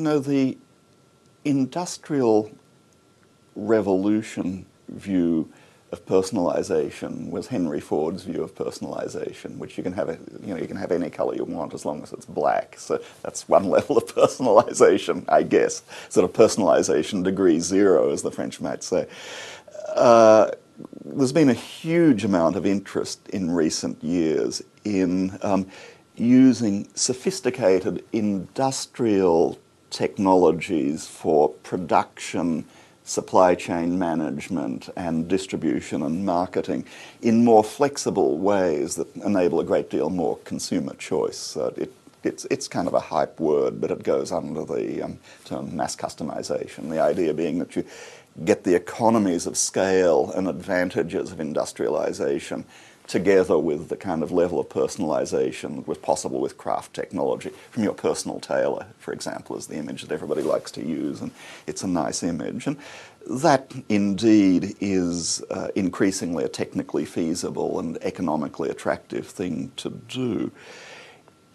The industrial revolution view of personalization was Henry Ford's view of personalization, which you can have any color you want as long as it's black. So that's one level of personalization, I guess. Sort of personalization degree zero, as the French might say. There's been a huge amount of interest in recent years in using sophisticated industrial technologies for production, supply chain management, and distribution and marketing in more flexible ways that enable a great deal more consumer choice. It's kind of a hype word, but it goes under the term mass customization, the idea being that you get the economies of scale and advantages of industrialization together with the kind of level of personalization that was possible with craft technology. From your personal tailor, for example, is the image that everybody likes to use, and it's a nice image. And that indeed is increasingly a technically feasible and economically attractive thing to do.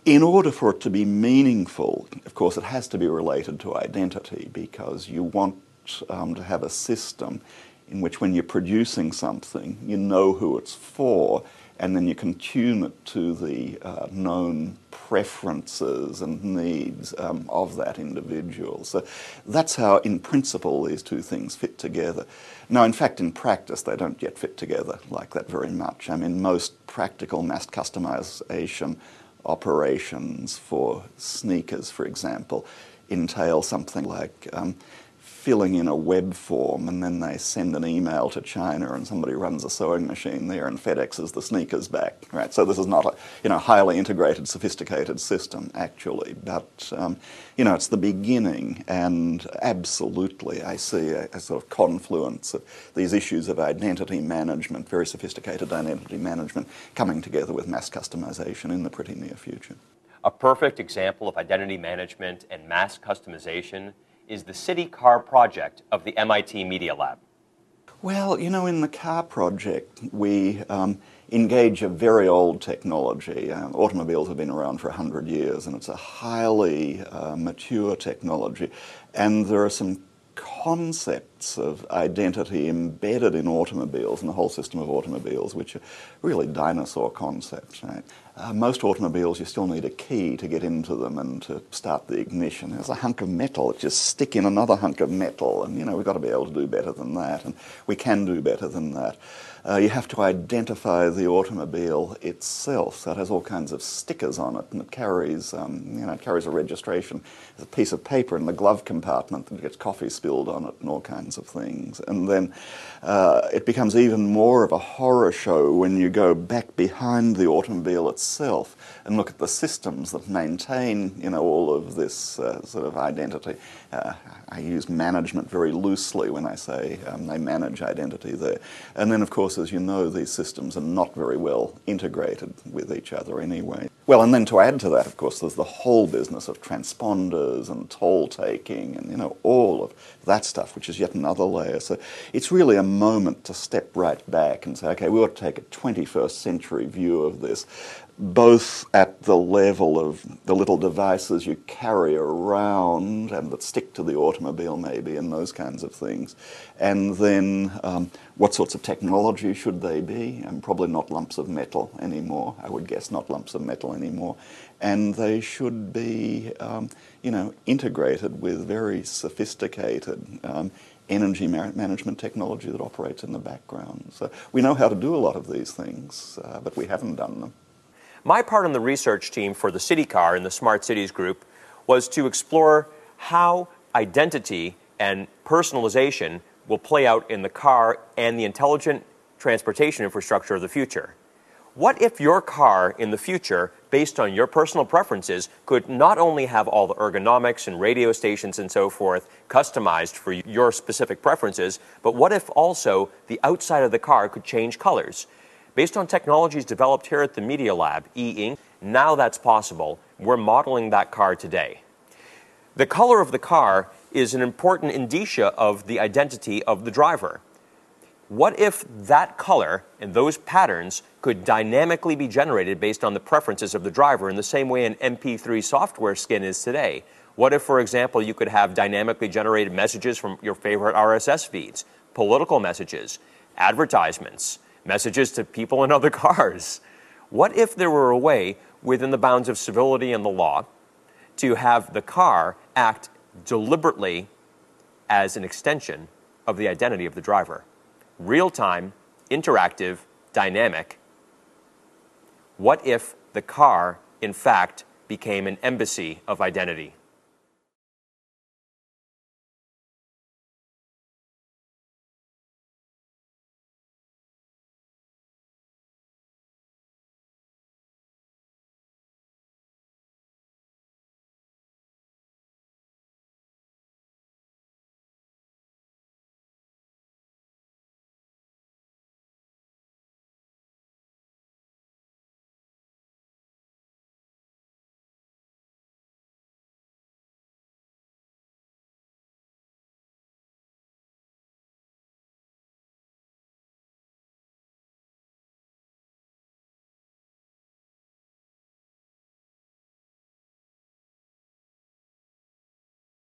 In order for it to be meaningful, of course, it has to be related to identity, because you want to have a system in which when you're producing something, you know who it's for, and then you can tune it to the known preferences and needs of that individual. So that's how, in principle, these two things fit together. Now, in fact, in practice, they don't yet fit together like that very much. I mean, most practical mass customization operations for sneakers, for example, entail something like filling in a web form, and then they send an email to China, and somebody runs a sewing machine there and FedExes the sneakers back. Right? So this is not a highly integrated, sophisticated system, actually, but it's the beginning, and absolutely I see a sort of confluence of these issues of identity management, very sophisticated identity management, coming together with mass customization in the pretty near future. A perfect example of identity management and mass customization is the City Car project of the MIT Media Lab. Well, in the car project, we engage a very old technology. Automobiles have been around for 100 years, and it's a highly mature technology. And there are some concepts of identity embedded in automobiles and the whole system of automobiles, which are really dinosaur concepts. Right? Most automobiles, you still need a key to get into them and to start the ignition. There's a hunk of metal, it just stick in another hunk of metal, and we've got to be able to do better than that, and we can do better than that. You have to identify the automobile itself, so it has all kinds of stickers on it, and it carries, it carries a registration. There's a piece of paper in the glove compartment that gets coffee spilled on it, and all kinds of things. And then it becomes even more of a horror show when you go back behind the automobile itself and look at the systems that maintain, all of this sort of identity. I use management very loosely when I say they manage identity there. And then, of course, as you know, these systems are not very well integrated with each other anyway. Well, and then to add to that, of course, there's the whole business of transponders and toll taking and, all of that stuff, which is yet another layer. So it's really a moment to step right back and say, okay, we ought to take a 21st century view of this, both at the level of the little devices you carry around and that stick to the automobile maybe and those kinds of things. And then what sorts of technology should they be? And probably not lumps of metal anymore, I would guess, not lumps of metal anymore. And they should be, integrated with very sophisticated energy management technology that operates in the background. So we know how to do a lot of these things, but we haven't done them. My part on the research team for the City Car in the Smart Cities group was to explore how identity and personalization will play out in the car and the intelligent transportation infrastructure of the future. What if your car in the future, based on your personal preferences, could not only have all the ergonomics and radio stations and so forth customized for your specific preferences, but what if also the outside of the car could change colors? Based on technologies developed here at the Media Lab, e-ink, now that's possible. We're modeling that car today. The color of the car is an important indicia of the identity of the driver. What if that color and those patterns could dynamically be generated based on the preferences of the driver in the same way an MP3 software skin is today? What if, for example, you could have dynamically generated messages from your favorite RSS feeds, political messages, advertisements, messages to people in other cars? What if there were a way, within the bounds of civility and the law, to have the car act deliberately as an extension of the identity of the driver? Real-time, interactive, dynamic. What if the car, in fact, became an embassy of identity?